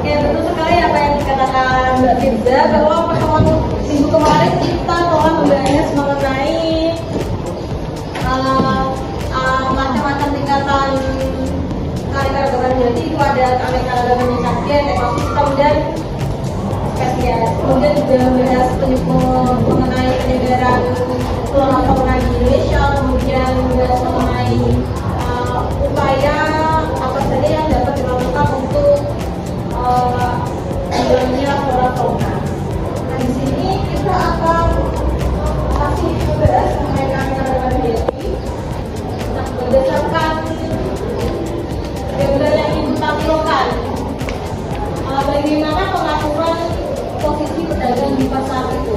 Ya, betul sekali apa yang dikatakan Mbak Firza, bahwa pertemuan minggu kemarin kita telah membahas mengenai macam-macam tingkatan keanekaragaman hayati. Itu ada keanekaragaman sajian, ekosistem, dan spesies. Kemudian juga membahas mengenai penyebaran flora fauna di Indonesia, kemudian membahas mengenai upaya apa saja yang dapat dilakukan untuk hilangnya flora fauna. Nah, di sini kita akan masih membahas mengenai keanekaragaman hayati. Nah, berdasarkan gambar yang ingin ditampilkan, bagaimana pengaturan posisi pedagang di pasar itu.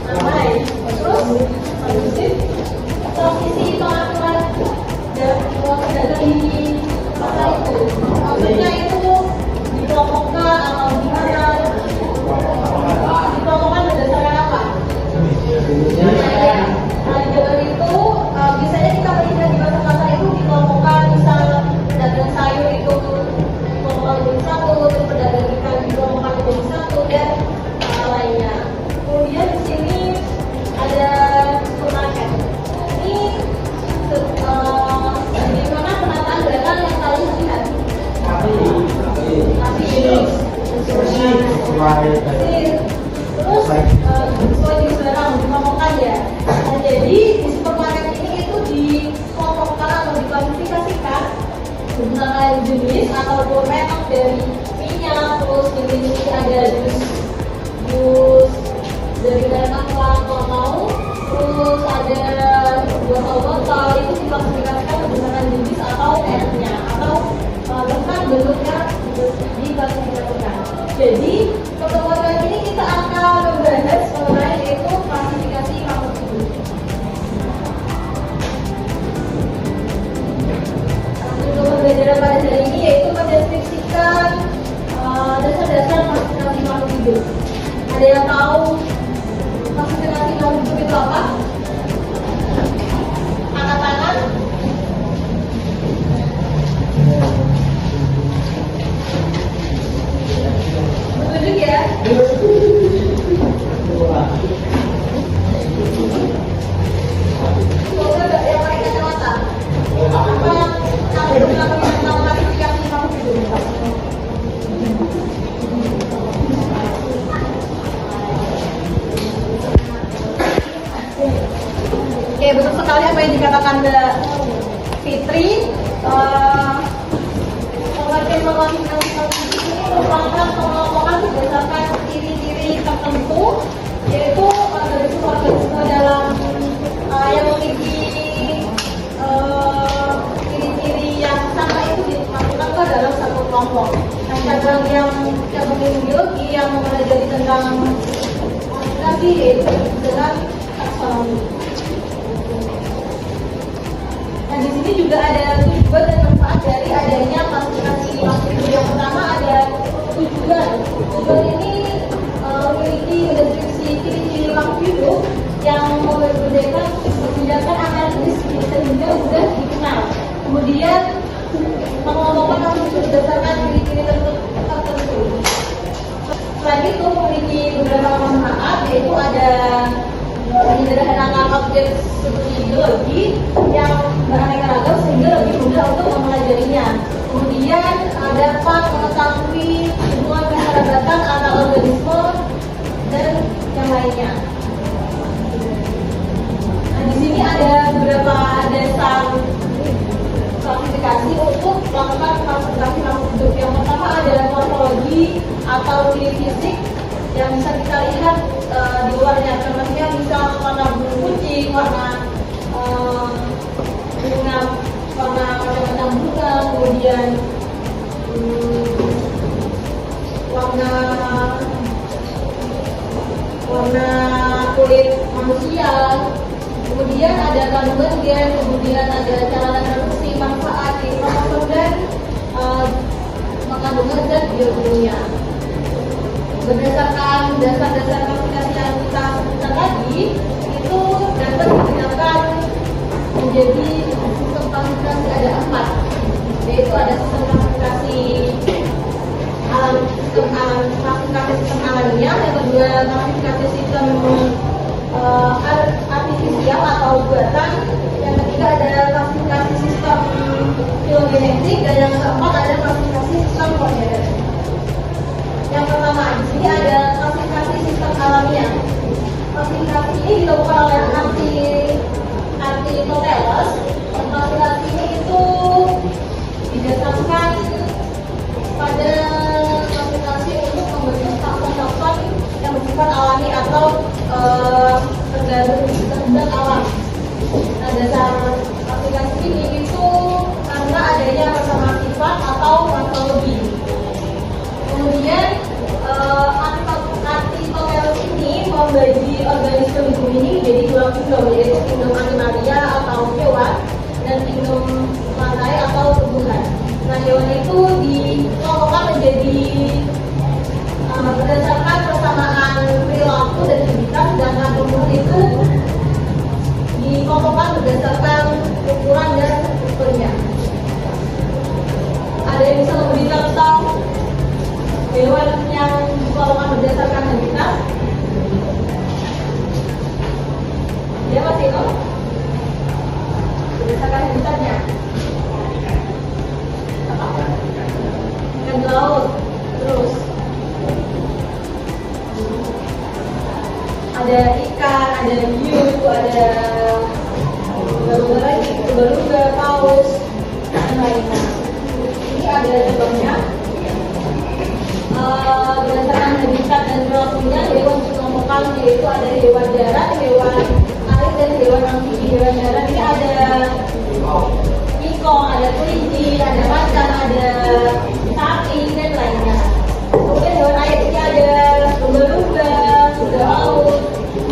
Nah, baik. Terus, posisi pengaturan pedagang di pasar itu, maksudnya itu dikelompokkan atau gimana? Dikelompokkan berdasarkan apa? Nah, di gambar itu biasanya kita melihat di pasar itu dikelompokkan, misal pedagang sayur itu dikelompokkan menjadi satu, terus pedagang ikan dikelompokkan menjadi satu, dan lainnya. Kemudian di sini ada supermarket. Ini bagaimana penataan barang yang kalian lihat? Tapi ini terus sesuai jenis barang dikelompokkan ya. Nah, jadi di supermarket ini itu dikelompokkan atau diklasifikasikan berdasarkan jenis ataupun merek dari minyak. Terus di sini ada jus dari merek apa kalau mau. Terus ada botol-botol, itu diklasifikasikan berdasarkan jenis atau mereknya, atau bahkan bentuknya diklasifikasikan. Jadi pertemuan kali ini kita akan membahas mengenai itu pasar Ada yang tahu klasifikasi makhluk hidup itu apa? Angkat tangan. Betul ya? Semoga ada yang pakai kacamata. Apa yang kamu gunakan tentang klasifikasi makhluk hidup? Oke, betul sekali apa yang dikatakan Mbak Fitri. Pengertian klasifikasi ini merupakan pengelompokan berdasarkan ciri-ciri tertentu, yaitu organisme dalam yang memiliki ciri-ciri yang sama itu dimasukkan ke dalam satu kelompok. Nah, cabang biologi yang mempelajari tentang klasifikasi yaitu dengan taksonomi. Nah, di sini juga ada tujuan dan manfaat dari adanya klasifikasi makhluk hidup. Yang pertama ada tujuan. Tujuan ini memiliki deskripsi ciri-ciri makhluk hidup yang membedakan antara jenis sehingga mudah dikenal. Kemudian mengelompokkan makhluk hidup berdasarkan ciri-ciri tertentu. Selain itu memiliki beberapa manfaat, yaitu ada menyederhanakan objek seperti biologi yang beraneka ragam sehingga lebih mudah untuk mempelajarinya. Kemudian dapat mengetahui hubungan kekerabatan antar organisme dan yang lainnya. Nah, di sini ada beberapa dasar klasifikasi untuk melakukan klasifikasi makhluk hidup. Yang pertama ada morfologi atau ciri fisik yang bisa kita lihat di luarnya, contohnya misal warna bulu kucing, warna bunga, warna macam-macam bunga, kemudian warna kulit manusia, kemudian ada kandungan gen, kemudian ada cara reproduksi, manfaat, informasi dan mengandung zat biokimia. Berdasarkan dasar-dasar klasifikasi yang kita sebutkan tadi, itu dapat digunakan menjadi sistem klasifikasi ada 4, yaitu ada sistem klasifikasi alam, klasifikasi sistem alamiah, yang kedua klasifikasi sistem artifisial atau buatan, yang ketiga ada klasifikasi sistem filogenetik, dan yang keempat ada klasifikasi sistem modern. Yang pertama, di sini ada klasifikasi sistem alamiah. Klasifikasi ini dilakukan oleh Aristoteles. Klasifikasi ini itu didasarkan pada klasifikasi untuk membentuk takson-takson yang bersifat alami atau tergabung di zat alam. Nah, dasar klasifikasi ini itu karena adanya persamaan sifat atau morfologi. Kemudian Aristoteles ini membagi organisme hidup ini menjadi 2 kingdom, yaitu kingdom animalia atau hewan dan kingdom lantai atau tumbuhan. Nah, hewan itu dikelompokkan menjadi berdasarkan persamaan perilaku dan habitat, sedangkan tumbuhan itu dikelompokkan berdasarkan ukuran dan strukturnya. Ada yang bisa memberikan tentang hewan yang dikelompokkan berdasarkan habitat? Ya, Mas Ino? Berdasarkan habitatnya? Apa? Ikan laut. Terus ada ikan, ada hiu, ada lumba-lumba, paus, dan lainnya. Ini ada contohnya. Berdasarkan habitat dan perilakunya, hewan dikelompokkan yaitu ada hewan darat, hewan air, dan hewan amfibi. Hewan darat ini ada ikong, ada kelinci, ada macan, ada sapi, dan lainnya. Kemudian hewan air ini ada lumba-lumba, kuda laut,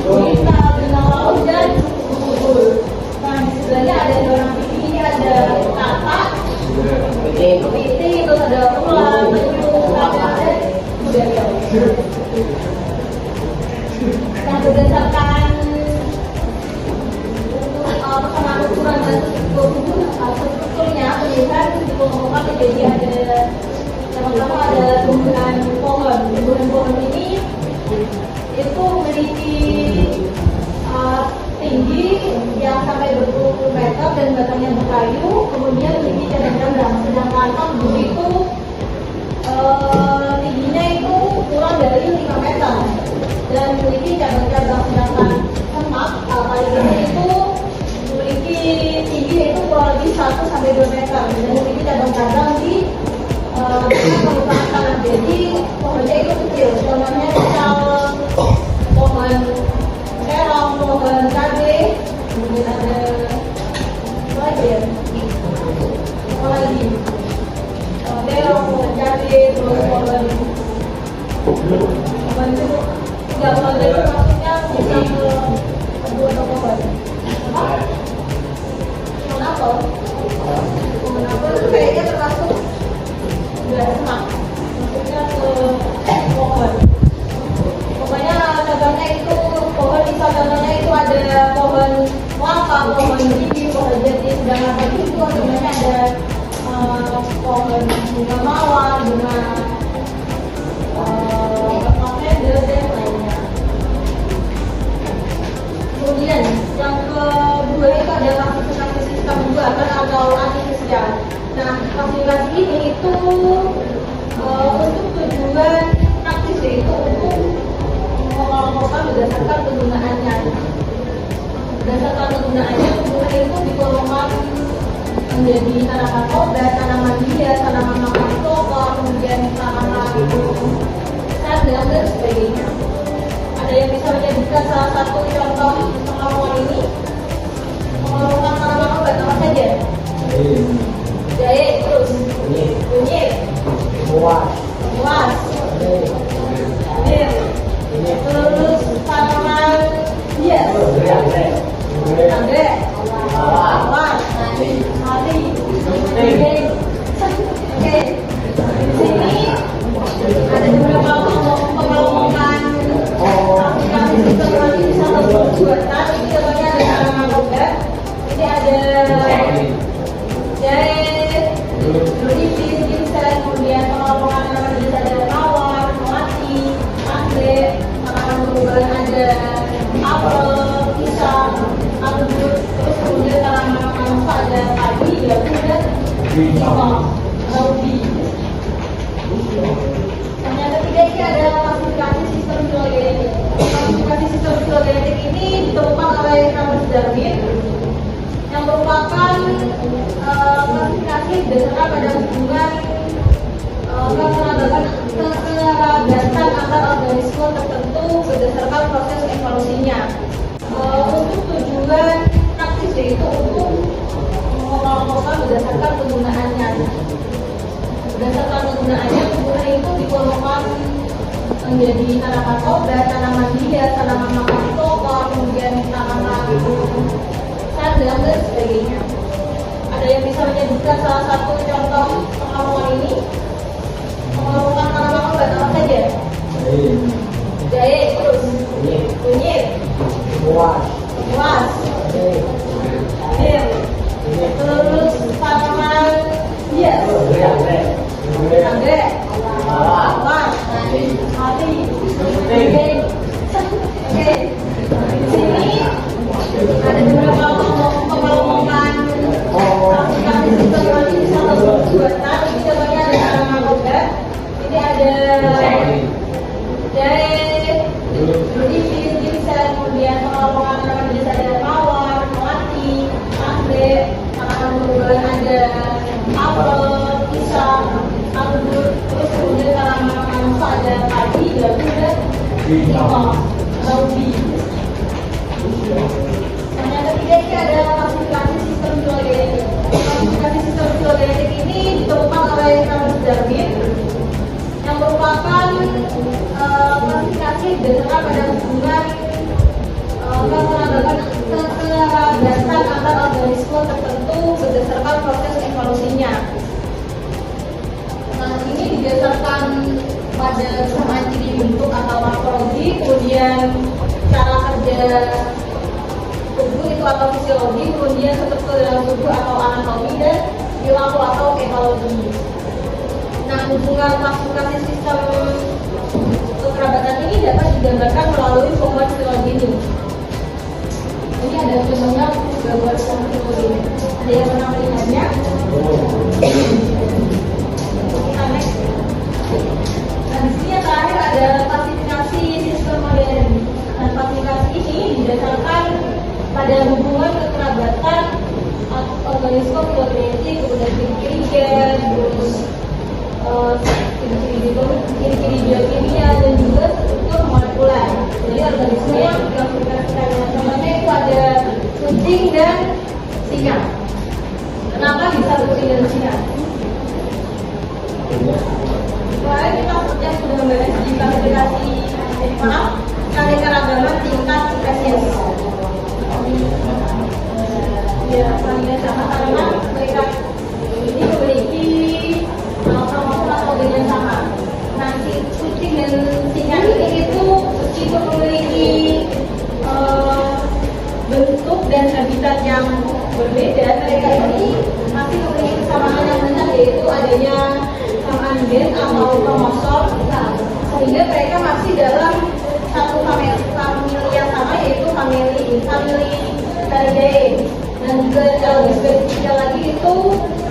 gurita, benang laut, dan kukur. Nah, di sebelahnya ada hewan amfibi. Ini ada katak, kepiting, terus ada ular, penyu, ada budaya. berdasarkan persamaan ukuran dan strukturnya terlihat dikelompokkan menjadi ada yang pertama ada tumbuhan pohon. Tumbuhan pohon ini itu memiliki tinggi yang sampai berpuluh-puluh meter dan batangnya berkayu, kemudian memiliki cabang-cabang. Sedangkan bambu itu tingginya itu kurang dari 5 meter dan memiliki cabang-cabang. Sedangkan semak paling gede itu memiliki tinggi itu kurang lebih 1 sampai 2 meter dan memiliki cabang-cabang di permukaan tanah. Jadi pohonnya itu kecil, contohnya misal pohon terong, pohon cabai, kemudian ada apa lagi ya? Apa lagi? Terong, pohon cabai, terus pohon itu nggak pohon itu maksudnya bisa ke dua pohon. Apa? Pohon apel. Pohon apel itu kayaknya termasuk udah semak. Maksudnya ke pohon. Pokoknya contohnya itu pohon di contohnya itu ada pohon kelapa, pohon bibi, pohon jati. Sedangkan tadi itu sebenarnya ada pohon bunga mawar, bunga lavender dan lainnya. Kemudian yang kedua itu ada klasifikasi sistem pembuatan atau artifisial. Nah, klasifikasi ini itu untuk tujuan praktis, yaitu untuk mengelompokkan berdasarkan penggunaannya. Berdasarkan penggunaannya, tumbuhan itu dikelompokkan menjadi tanaman obat, tanaman hias, tanaman makan pokok, kemudian tanaman sadang dan sebagainya. Ada yang bisa menjadikan salah satu contoh pengelompokan ini? Pengelompokan tanaman obat apa saja? Jahe, terus kunyit, buas, terus tanaman hias, anggrek, mawar, mati. Oke, di sini ada beberapa pengelompokan aplikasi sistem artifisial atau pembuatan. Ini contohnya ada tanaman obat. Ini ada jahe, melipis, ginseng, kemudian pengelompokan tanaman jenis ada mawar, melati, anggrek, tanaman tumbuhan ada apel, pisang, anggur, terus kemudian tanaman manusia ada padi, jagung dan ubi. Yang ketiga ini ada klasifikasi sistem filogenetik. Klasifikasi sistem filogenetik ini ditemukan oleh Thomas Darwin, yang merupakan klasifikasi berdasarkan pada hubungan kekerabatan antar organisme tertentu berdasarkan proses evolusinya. Untuk tujuan praktis, yaitu untuk mengelompokkan berdasarkan penggunaannya. Berdasarkan penggunaannya, tumbuhan itu dikelompokkan menjadi tanaman obat, tanaman hias, tanaman makan pokok, kemudian tanaman sadang dan sebagainya. Ada yang bisa menjadikan salah satu contoh pengelompokan ini? Pengelompokan tanaman obat apa saja? Jahe, terus kunyit, buas, terus tanaman hias, anggrek, mawar, mati. Oke, di sini ada beberapa pengelompokan aplikasi sistem artifisial atau pembuatan. Ini contohnya ada tanaman obat. Ini ada jahe, melipis, ginseng, kemudian pengelompokan tanaman jenis ada mawar, melati, anggrek, tanaman tumbuhan ada apel, pisang, anggur, terus kemudian tanaman manusia ada padi, jagung dan ubi. Yang ketiga ini ada klasifikasi sistem filogenetik. Klasifikasi sistem filogenetik ini ditemukan oleh Thomas Darwin, yang merupakan klasifikasi berdasarkan pada hubungan kekerabatan antar organisme tertentu berdasarkan proses evolusinya. Nah, ini didasarkan pada kesamaan ciri bentuk atau morfologi, kemudian cara tubuh itu atau fisiologi, kemudian struktur dalam tubuh atau anatomi, dan perilaku atau ekologi. Nah, hubungan klasifikasi sistem kekerabatan ini dapat digambarkan melalui homotopologi ini. Ini ada contohnya gambar seperti ini. Ada yang pernah melihatnya? Kita next. Nah, di sini yang terakhir ada klasifikasi sistem modern. Dan klasifikasi ini didasarkan pada hubungan kekerabatan organisme filogenetik, kemudian ciri-ciri terus ciri-ciri biokimia dan juga struktur molekuler. Jadi organisme yang diklasifikasikan namanya itu ada kucing dan singa. Kenapa bisa kucing dan singa? Kemarin kita sudah membahas di klasifikasi keanekaragaman tingkat spesies. Ya, panggilan sama karena mereka ini memiliki kromosom atau gen sama. Nah, kucing dan singa ini itu meskipun memiliki bentuk dan habitat yang berbeda, mereka ini masih memiliki kesamaan yang benar, yaitu adanya kesamaan gen atau kromosom, sehingga mereka masih dalam satu famili yang sama, yaitu famili Thalidae. Dan juga lebih spesifik lagi itu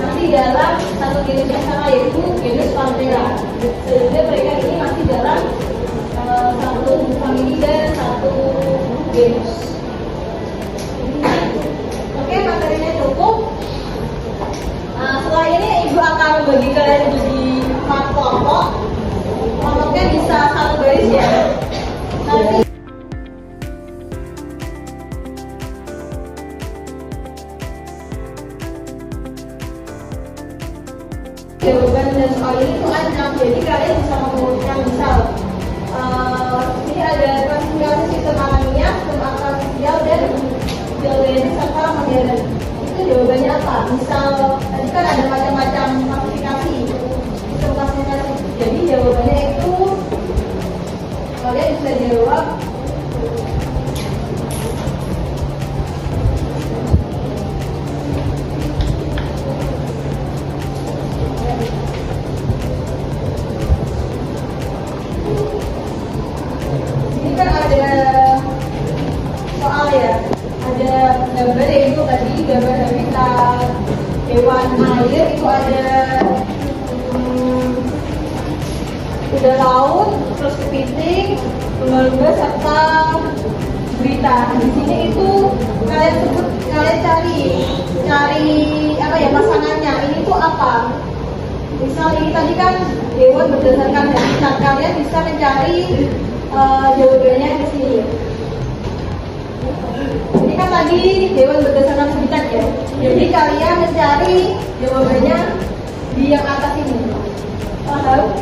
masih dalam satu genus yang sama, yaitu genus Panthera. Sehingga mereka ini masih dalam satu famili dan satu genus. Oke, materinya cukup. Setelah ini Ibu akan bagi kalian jadi 4 kelompok. Kelompoknya bisa satu garis ya. Nanti jawaban dan soal ini itu ancam, jadi kalian bisa mengumpulkan misal ini ada klasifikasi sistem alamiah, sistem akal sosial, dan geogenetik serta modern. Itu jawabannya apa? Misal tadi kan ada macam-macam klasifikasi, sistem klasifikasi. Jadi jawabannya itu kalian bisa jawab gambar, yaitu tadi gambar habitat hewan air itu ada kuda laut, terus kepiting, lumba-lumba serta berita. Di sini itu kalian cari apa ya pasangannya. Ini tuh apa? Misal ini tadi kan hewan berdasarkan habitat, kalian bisa mencari jawabannya di sini. Ini kan tadi hewan berdasarkan habitat ya. Jadi kalian mencari jawabannya di yang atas ini. Paham?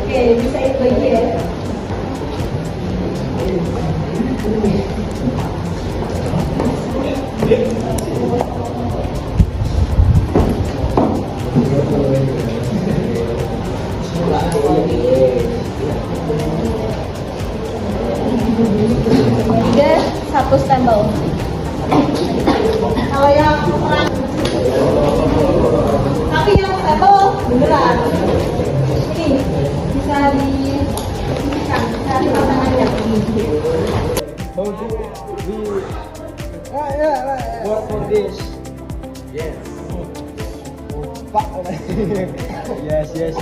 Oke, bisa itu lagi ya. Satu stempel. Kalau yang ukuran, tapi yang stempel beneran ini bisa dipasangkan cari pasangannya. What for this? Yes. Yes.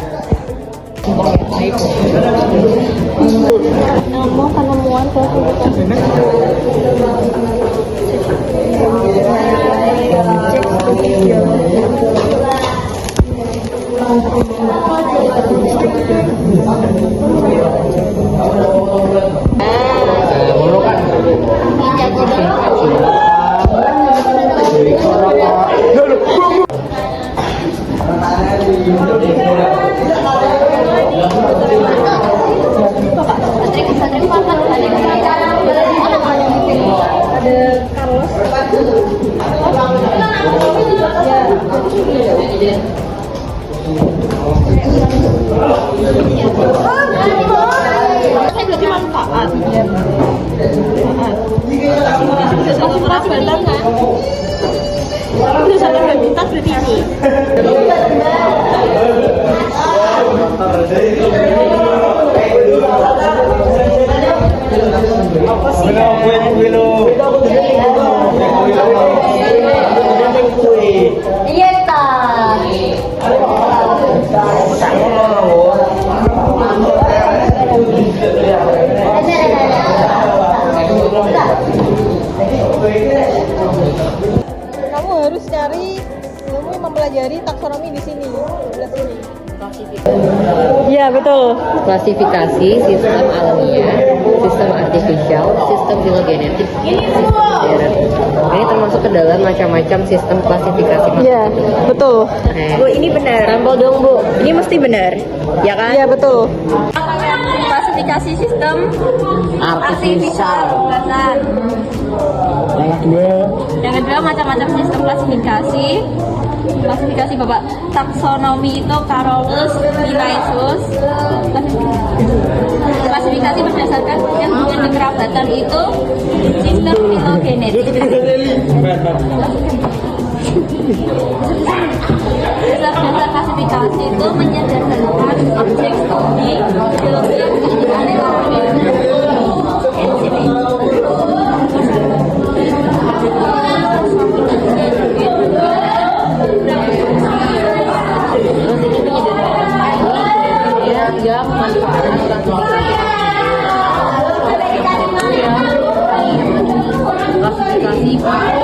Nama penemuan Kan berarti manfaat. Asimilasi badan kan? Berdasarkan gravita berarti ini. Iya tak. Kamu harus cari ilmu yang mempelajari taksonomi di sini. Sebelah sini. Iya betul. Klasifikasi sistem alamiah, sistem artifisial, sistem filogenetik, sistem modern. Ini termasuk ke dalam macam-macam sistem klasifikasi. Iya betul. Bu, ini benar. Sampel dong, Bu. Ini mesti benar. Ya kan? Iya betul. Klasifikasi sistem Artifisial. buatan. Yang kedua macam-macam sistem klasifikasi. Klasifikasi Bapak taksonomi itu Carolus Linnaeus. Klasifikasi berdasarkan hubungan kekerabatan itu sistem filogenetik. Dasar-dasar klasifikasi itu menyederhanakan objek studi biologi yang Yang manfaat klasifikasi